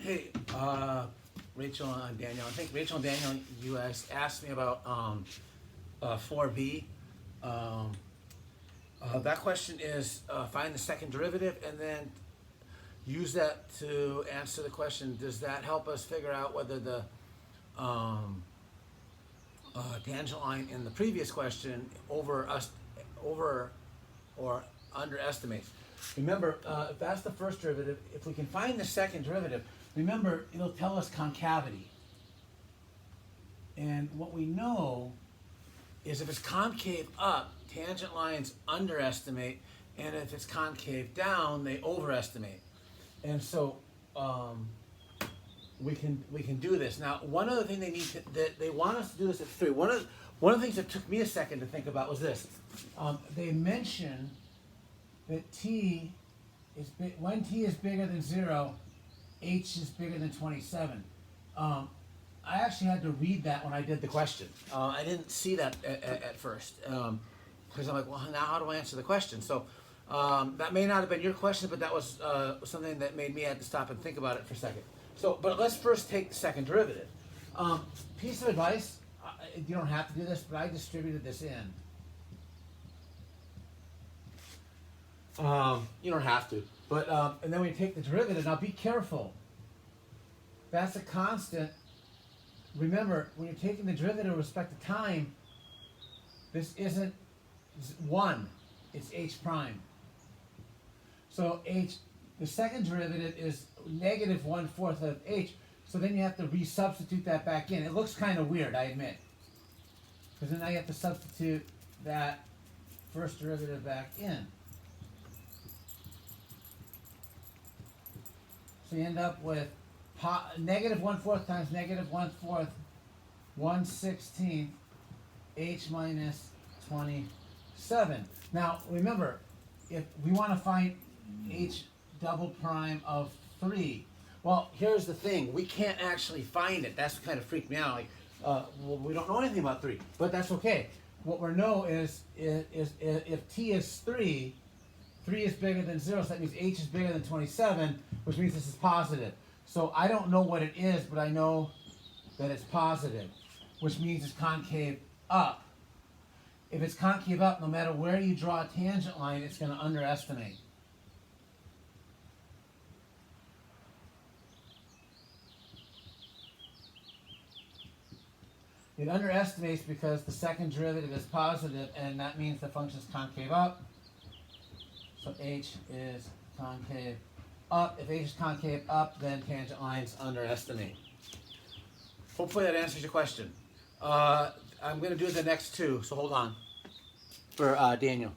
Hey, Rachel and Daniel. I think Rachel and Daniel, you guys asked me about 4b. Um, that question is find the second derivative and then use that to answer the question. Does that help us figure out whether the um, tangent line in the previous question over or underestimates? Remember, if that's the first derivative, if we can find the second derivative, remember it'll tell us concavity. And what we know is if it's concave up, tangent lines underestimate, and if it's concave down, they overestimate. And so we can do this. Now, one other thing they want us to do this at 3. One of the things that took me a second to think about was this. They mention that when t is bigger than 0, h is bigger than 27. I actually had to read that when I did the question. I didn't see that at first because I'm like, well, now how do I answer the question? So that may not have been your question, but that was something that made me have to stop and think about it for a second. So, but let's first take the second derivative. Piece of advice: you don't have to do this, but I distributed this in. You don't have to, but and then when you take the derivative, now be careful. That's a constant. Remember, when you're taking the derivative with respect to time, this isn't 1, it's h prime. So the second derivative is negative 1/4 of h, so then you have to resubstitute that back in. It looks kind of weird, I admit, because then I have to substitute that first derivative back in. So you end up with negative 1/4 times negative 1/4, 1/16 h minus 27. Now remember, if we want to find h double prime of 3, well, here's the thing: we can't actually find it. That's kind of freaked me out. Like, well, we don't know anything about 3, but that's okay. What we know is if t is 3 is bigger than 0, so that means h is bigger than 27, which means this is positive. So I don't know what it is, but I know that it's positive, which means it's concave up. If it's concave up, no matter where you draw a tangent line, it's going to underestimate. It underestimates because the second derivative is positive, and that means the function is concave up. So h is concave up. If h is concave up, then tangent lines underestimate. Hopefully that answers your question. I'm going to do the next two, so hold on for Daniel.